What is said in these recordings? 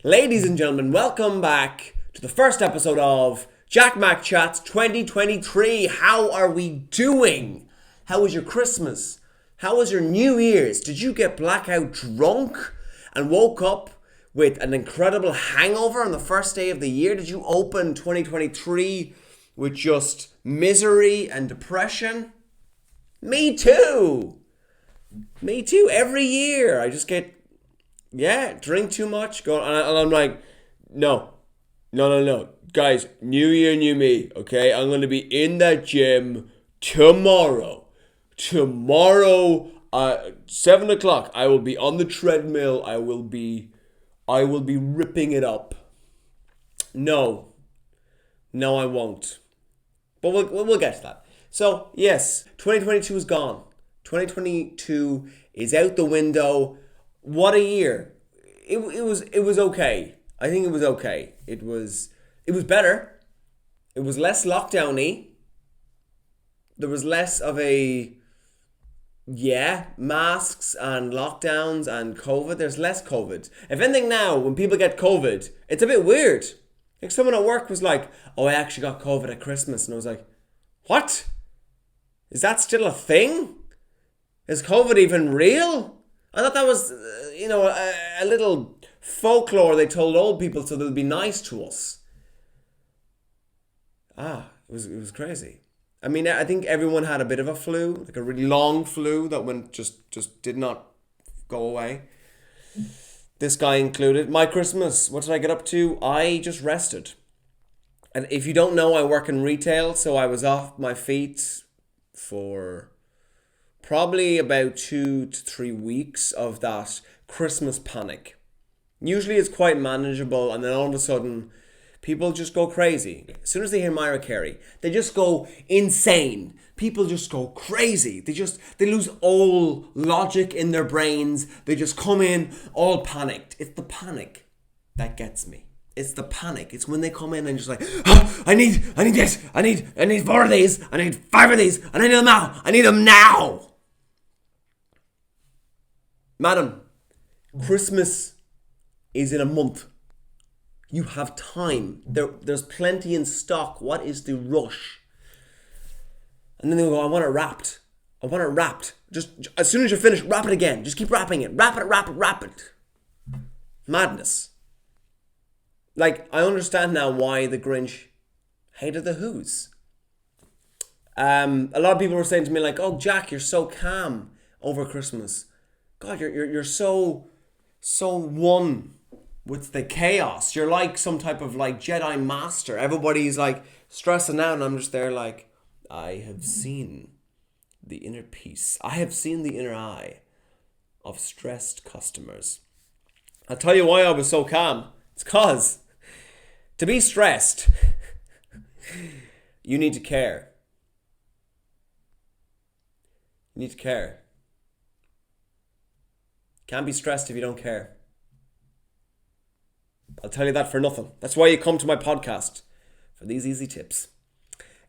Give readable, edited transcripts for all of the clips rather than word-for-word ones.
Ladies and gentlemen, welcome back to the first episode of Jack McChats 2023. How are we doing? How was your Christmas? How was your New Year's? Did you get blackout drunk and woke up with an incredible hangover on the first day of the year? Did you open 2023 with just misery and depression? Me too. Me too. Every year I just get drink too much. And I'm like, no. Guys, new year, new me, okay? I'm going to be in that gym tomorrow. 7 o'clock, I will be on the treadmill. I will be ripping it up. No, I won't. But we'll get to that. So, yes, 2022 is gone. 2022 is out the window. What a year. It was okay. I think it was okay. It was better. It was less lockdown-y. There was less of masks and lockdowns and COVID. There's less COVID. If anything now, when people get COVID, it's a bit weird. Like someone at work was like, oh, I actually got COVID at Christmas. And I was like, what? Is that still a thing? Is COVID even real? I thought that was, a little folklore they told old people so they'll be nice to us. It was crazy. I mean, I think everyone had a bit of a flu, like a really long flu that went just did not go away. This guy included. My Christmas, what did I get up to? I just rested. And if you don't know, I work in retail, so I was off my feet for probably about 2 to 3 weeks of that Christmas panic. Usually it's quite manageable, and then all of a sudden, people just go crazy. As soon as they hear Mariah Carey, they just go insane. People just go crazy. They lose all logic in their brains. They just come in all panicked. It's the panic that gets me. It's the panic. It's when they come in and just like, oh, I need this. I need 4 of these. I need 5 of these. And I need them now. I need them now. Madam, Christmas is in a month. You have time. There's plenty in stock. What is the rush? And then they go, I want it wrapped. Just as soon as you're finished, wrap it again. Just keep wrapping it. Wrap it. Madness. Like, I understand now why the Grinch hated the Who's. A lot of people were saying to me like, oh, Jack, you're so calm over Christmas. God, you're so one with the chaos. You're like some type of like Jedi master. Everybody's like stressing out and I'm just there like, I have seen the inner peace. I have seen the inner eye of stressed customers. I'll tell you why I was so calm. It's cause to be stressed, you need to care. You need to care. Can't be stressed if you don't care. I'll tell you that for nothing. That's why you come to my podcast, for these easy tips.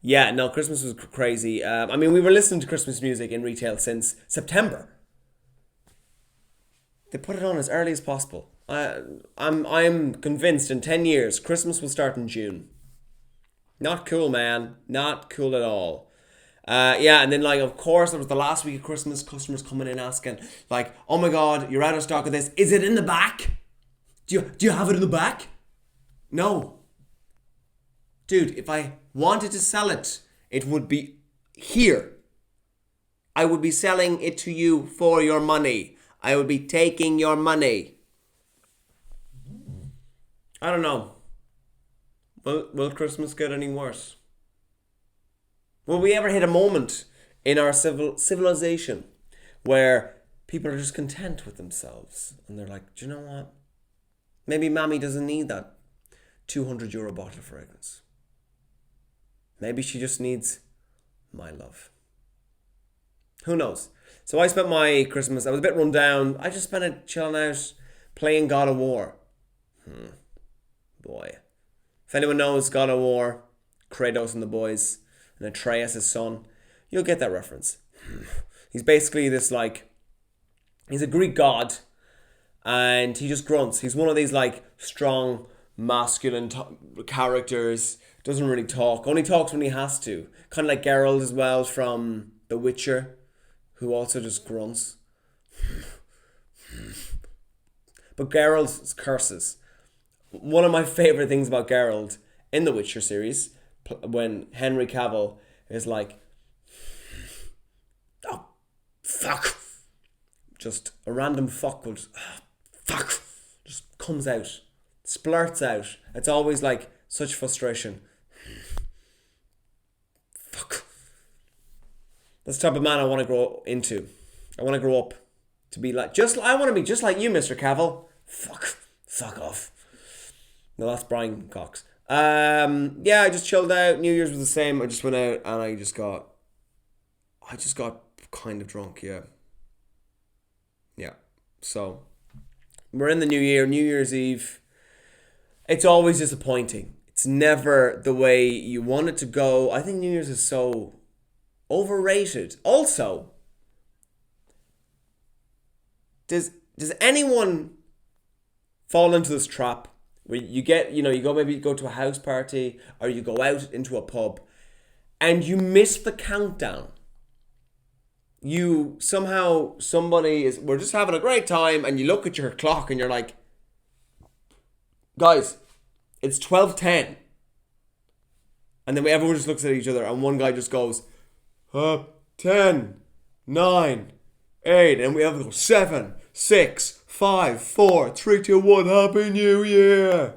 Yeah, no, Christmas was crazy. We were listening to Christmas music in retail since September. They put it on as early as possible. I'm convinced in 10 years, Christmas will start in June. Not cool, man. Not cool at all. And then of course there was the last week of Christmas, customers coming in asking like, oh my God, you're out of stock of this. Is it in the back? Do you have it in the back? No. Dude, if I wanted to sell it, it would be here. I would be selling it to you for your money. I would be taking your money. I don't know. Will Christmas get any worse? Will we ever hit a moment in our civilization where people are just content with themselves and they're like, do you know what? Maybe mommy doesn't need that €200 bottle of fragrance. Maybe she just needs my love. Who knows? So I spent my Christmas, I was a bit run down. I just spent it chilling out, playing God of War. Boy. If anyone knows God of War, Kratos and the boys, and Atreus, his son, you'll get that reference. He's basically this he's a Greek god, and he just grunts. He's one of these like strong, masculine characters. Doesn't really talk. Only talks when he has to. Kind of like Geralt as well from The Witcher, who also just grunts. But Geralt's curses. One of my favorite things about Geralt in the Witcher series, when Henry Cavill is like, oh, fuck. Just a random fuck will just, oh, fuck, just comes out, splurts out. It's always like such frustration. Fuck. That's the type of man I want to grow into. I want to grow up to be like, I want to be just like you, Mr. Cavill. Fuck off. No, that's Brian Cox. Yeah, I just chilled out. New Year's was the same. I just went out and I just got kind of drunk. Yeah. So we're in the new year, New Year's Eve. It's always disappointing. It's never the way you want it to go. I think New Year's is so overrated. Also, does anyone fall into this trap where you go to a house party or you go out into a pub and you miss the countdown? We're just having a great time, and you look at your clock and you're like, guys, it's 12:10. And then everyone just looks at each other and one guy just goes, 10, 9, 8, and we have to go 7, 6, 5, 4, 3, 2, 1, Happy New Year.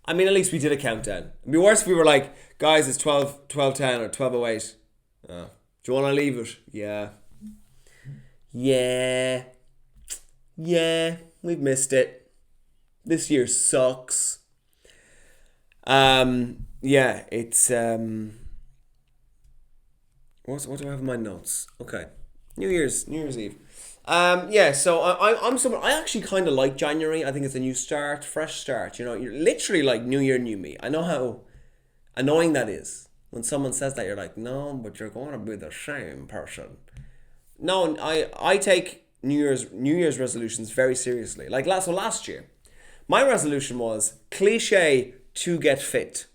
I mean, at least we did a countdown. It'd be worse if we were like, guys, it's 12:10 or 12:08. Do you want to leave it? Yeah, we've missed it. This year sucks. Yeah, it's what do I have in my notes? Okay, New Year's Eve. Yeah, so I'm someone, I actually kind of like January. I think it's a new start, fresh start. You know, you're literally like New Year, new me. I know how annoying that is. When someone says that, you're like, no, but you're going to be the same person. No, I take New Year's resolutions very seriously. Like last year, my resolution was cliche to get fit.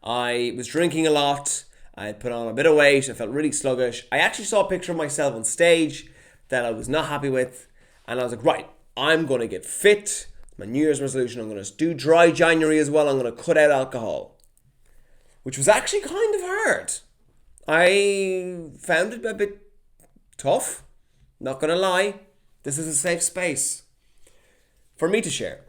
I was drinking a lot. I had put on a bit of weight. I felt really sluggish. I actually saw a picture of myself on stage that I was not happy with. And I was like, right, I'm going to get fit. My New Year's resolution, I'm going to do dry January as well. I'm going to cut out alcohol. Which was actually kind of hard. I found it a bit tough. Not going to lie. This is a safe space for me to share.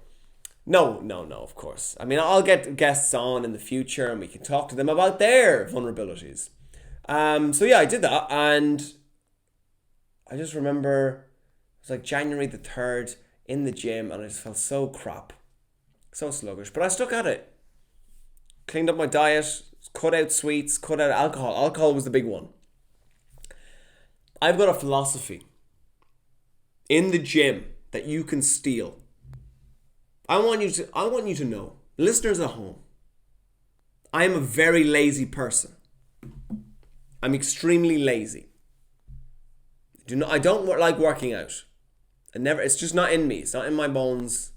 No, of course. I mean, I'll get guests on in the future and we can talk to them about their vulnerabilities. So yeah, I did that. And I just remember it was like January the 3rd in the gym and I just felt so crap. So sluggish. But I stuck at it. Cleaned up my diet, cut out sweets, cut out alcohol. Alcohol was the big one. I've got a philosophy in the gym that you can steal. I want you to know, listeners at home, I am a very lazy person. I'm extremely lazy. I don't like working out. It's just not in me. It's not in my bones.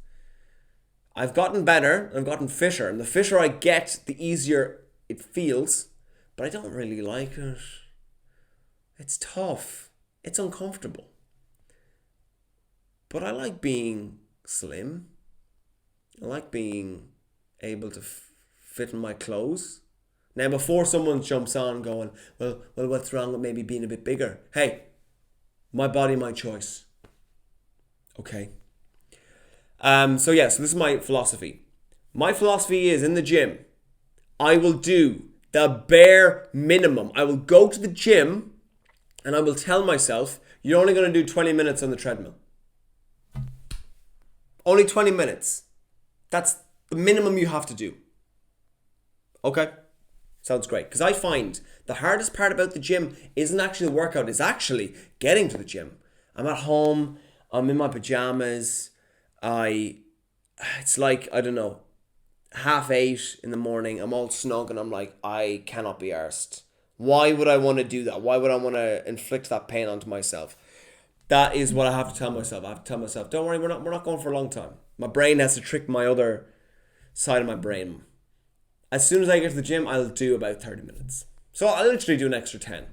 I've gotten better, I've gotten fitter, and the fitter I get, the easier it feels, but I don't really like it. It's tough. It's uncomfortable. But I like being slim. I like being able to fit in my clothes. Now, before someone jumps on going, well, what's wrong with maybe being a bit bigger? Hey, my body, my choice. Okay. So this is my philosophy. My philosophy is in the gym, I will do the bare minimum. I will go to the gym and I will tell myself, you're only going to do 20 minutes on the treadmill. Only 20 minutes. That's the minimum you have to do. Okay? Sounds great. Because I find the hardest part about the gym isn't actually the workout, it's actually getting to the gym. I'm at home, I'm in my pajamas, it's like, I don't know, 8:30 in the morning, I'm all snug and I'm like, I cannot be arsed. Why would I want to do that? Why would I want to inflict that pain onto myself? That is what I have to tell myself. I have to tell myself, don't worry, we're not going for a long time. My brain has to trick my other side of my brain. As soon as I get to the gym, I'll do about 30 minutes. So I'll literally do an extra 10.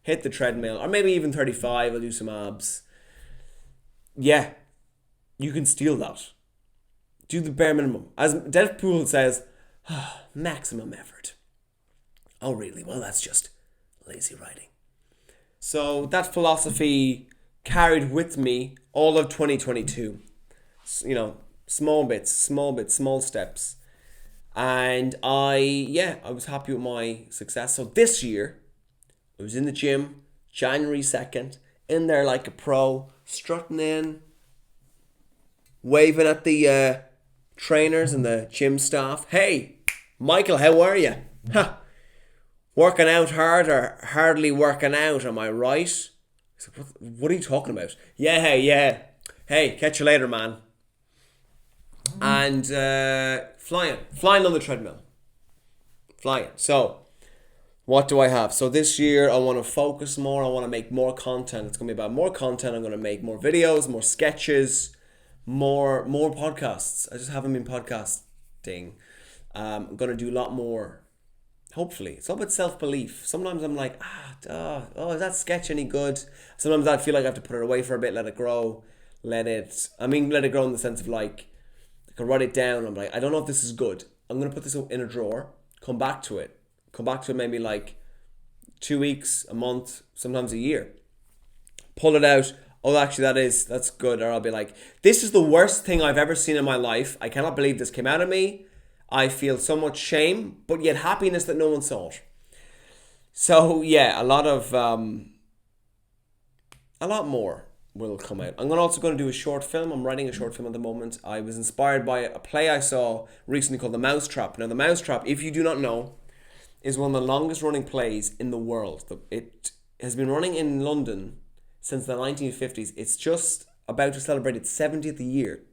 Hit the treadmill, or maybe even 35. I'll do some abs. Yeah, you can steal that. Do the bare minimum. As Deadpool says, maximum effort. Oh, really? Well, that's just lazy writing. So that philosophy carried with me all of 2022. You know, small bits, small steps. And I was happy with my success. So this year, I was in the gym, January 2nd, in there like a pro, strutting in, waving at the trainers and the gym staff. Hey, Michael, how are you? Ha! Working out hard or hardly working out, am I right? I said, what are you talking about? Yeah. Hey, catch you later, man. And flying on the treadmill. Flying. So, what do I have? So this year, I want to focus more. I want to make more content. It's going to be about more content. I'm going to make more videos, more sketches, more podcasts. I just haven't been podcasting. I'm going to do a lot more. Hopefully. It's all about self-belief. Sometimes I'm like, is that sketch any good? Sometimes I feel like I have to put it away for a bit, let it grow. Let it grow in the sense of like, I can write it down. I'm like, I don't know if this is good. I'm going to put this in a drawer, come back to it maybe like 2 weeks, a month, sometimes a year. Pull it out. Oh, actually that's good. Or I'll be like, this is the worst thing I've ever seen in my life. I cannot believe this came out of me. I feel so much shame, but yet happiness that no one saw it. So yeah, a lot more will come out. I'm also going to do a short film. I'm writing a short film at the moment. I was inspired by a play I saw recently called The Mousetrap. Now, The Mousetrap, if you do not know, is one of the longest running plays in the world. It has been running in London since the 1950s. It's just about to celebrate its 70th year.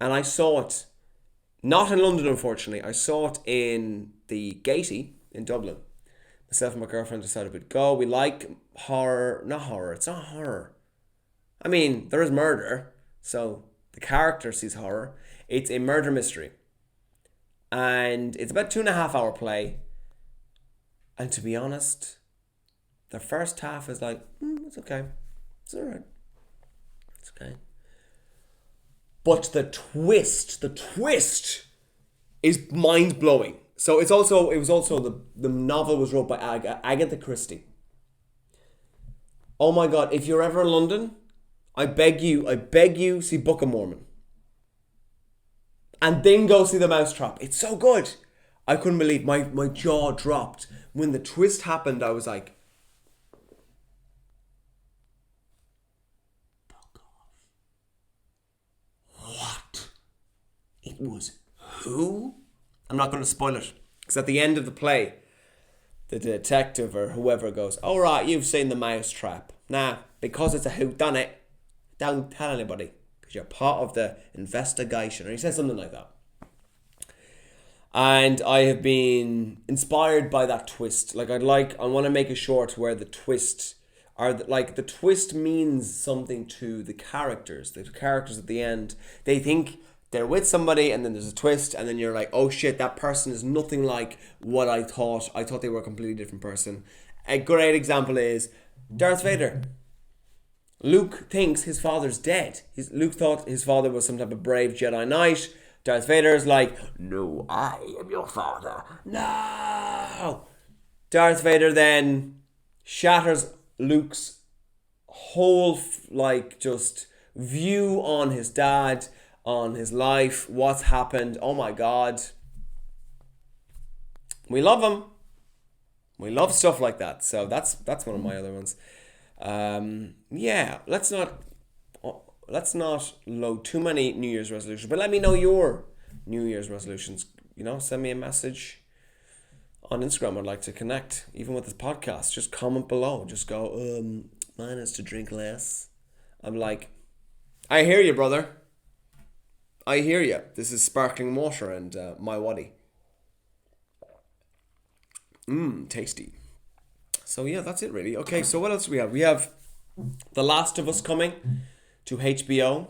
And I saw it, not in London, unfortunately. I saw it in the Gaiety in Dublin. Myself and my girlfriend decided we'd go. We like horror. Not horror. It's not horror. I mean, there is murder. So the character sees horror. It's a murder mystery. And it's about 2.5 hour play. And to be honest, the first half is like, it's okay. It's alright. It's okay. But the twist is mind-blowing. So it was also the novel was wrote by Agatha Christie. Oh my God, if you're ever in London, I beg you, see Book of Mormon. And then go see The Mousetrap. It's so good. I couldn't believe my jaw dropped. When the twist happened, I was like, fuck off. What? It was who? I'm not going to spoil it. Because at the end of the play, the detective or whoever goes, all right, you've seen The Mousetrap. Nah, because it's a whodunit, don't tell anybody. Because you're part of the investigation. Or he says something like that. And I have been inspired by that twist. I want to make a short where the twist the twist means something to the characters. The characters at the end, they think they're with somebody, and then there's a twist, and then you're like, oh shit, that person is nothing like what I thought. I thought they were a completely different person. A great example is Darth Vader. Luke thinks his father's dead. Luke thought his father was some type of brave Jedi Knight. Darth Vader is like, no, I am your father. No! Darth Vader then shatters Luke's whole just view on his dad, on his life, what's happened. Oh my God. We love him. We love stuff like that. So that's one of my other ones. Let's not load too many New Year's resolutions, but let me know your New Year's resolutions. Send me a message on Instagram. I'd like to connect, even with this podcast. Just comment below. Just go, mine is to drink less. I'm like, I hear you, brother. I hear you. This is sparkling water and my waddy. Tasty. So yeah, that's it really. Okay, so what else do we have? We have The Last of Us coming to HBO.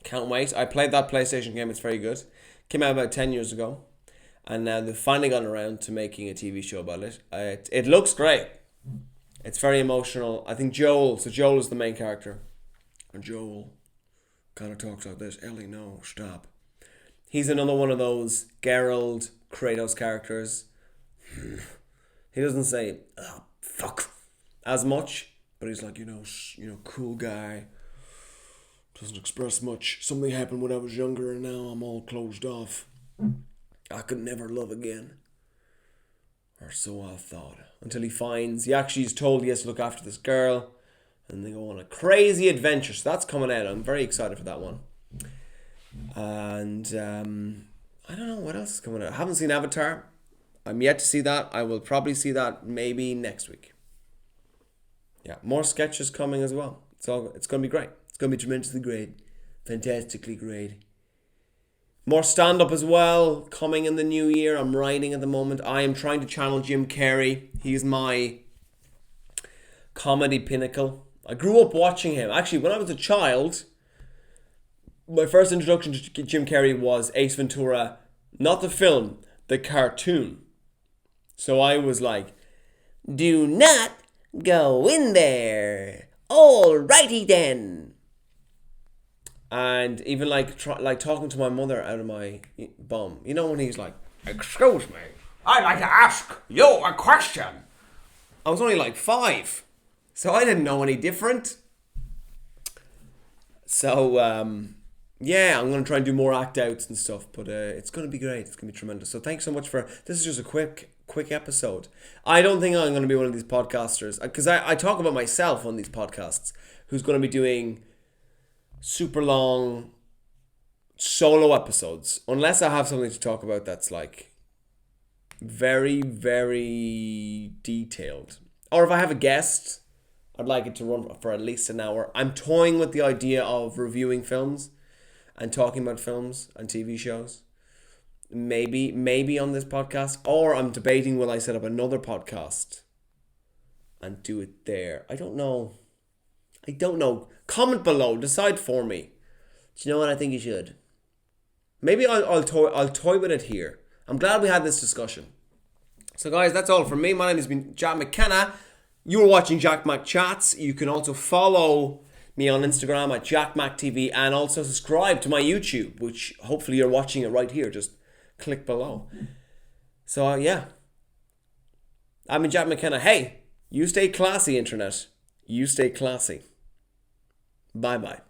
Can't wait. I played that PlayStation game. It's very good. Came out about 10 years ago. And now they've finally gotten around to making a TV show about it. It looks great. It's very emotional. I think Joel is the main character. And Joel kind of talks like this. Ellie, no, stop. He's another one of those Geralt, Kratos characters. He doesn't say, oh, fuck, as much. But he's like, cool guy. Doesn't express much. Something happened when I was younger and now I'm all closed off. I could never love again. Or so I thought. Until he actually is told he has to look after this girl. And they go on a crazy adventure. So that's coming out. I'm very excited for that one. And I don't know what else is coming out. I haven't seen Avatar. I'm yet to see that. I will probably see that maybe next week. Yeah, more sketches coming as well. It's going to be great. It's going to be tremendously great. Fantastically great. More stand-up as well, coming in the new year. I'm writing at the moment. I am trying to channel Jim Carrey. He's my comedy pinnacle. I grew up watching him. Actually, when I was a child, my first introduction to Jim Carrey was Ace Ventura, not the film, the cartoon. So I was like, do not go in there. Alrighty then. And even like talking to my mother out of my bum. You know when he's like, excuse me, I'd like to ask you a question. I was only like 5. So I didn't know any different. So, yeah, I'm going to try and do more act outs and stuff. But it's going to be great. It's going to be tremendous. So thanks so much this is just a quick episode. I don't think I'm going to be one of these podcasters. Because I talk about myself on these podcasts. Who's going to be doing super long solo episodes. Unless I have something to talk about that's like very, very detailed. Or if I have a guest, I'd like it to run for at least an hour. I'm toying with the idea of reviewing films and talking about films and TV shows. Maybe on this podcast. Or I'm debating will I set up another podcast and do it there. I don't know. Comment below. Decide for me. Do you know what I think you should? Maybe I'll toy with it here. I'm glad we had this discussion. So guys, that's all from me. My name has been Jack McChats. You were watching Jack McChats. You can also follow me on Instagram at JackMacTV and also subscribe to my YouTube, which hopefully you're watching it right here. Just click below. So yeah. I've been Jack McKenna. Hey, you stay classy, internet. You stay classy. Bye-bye.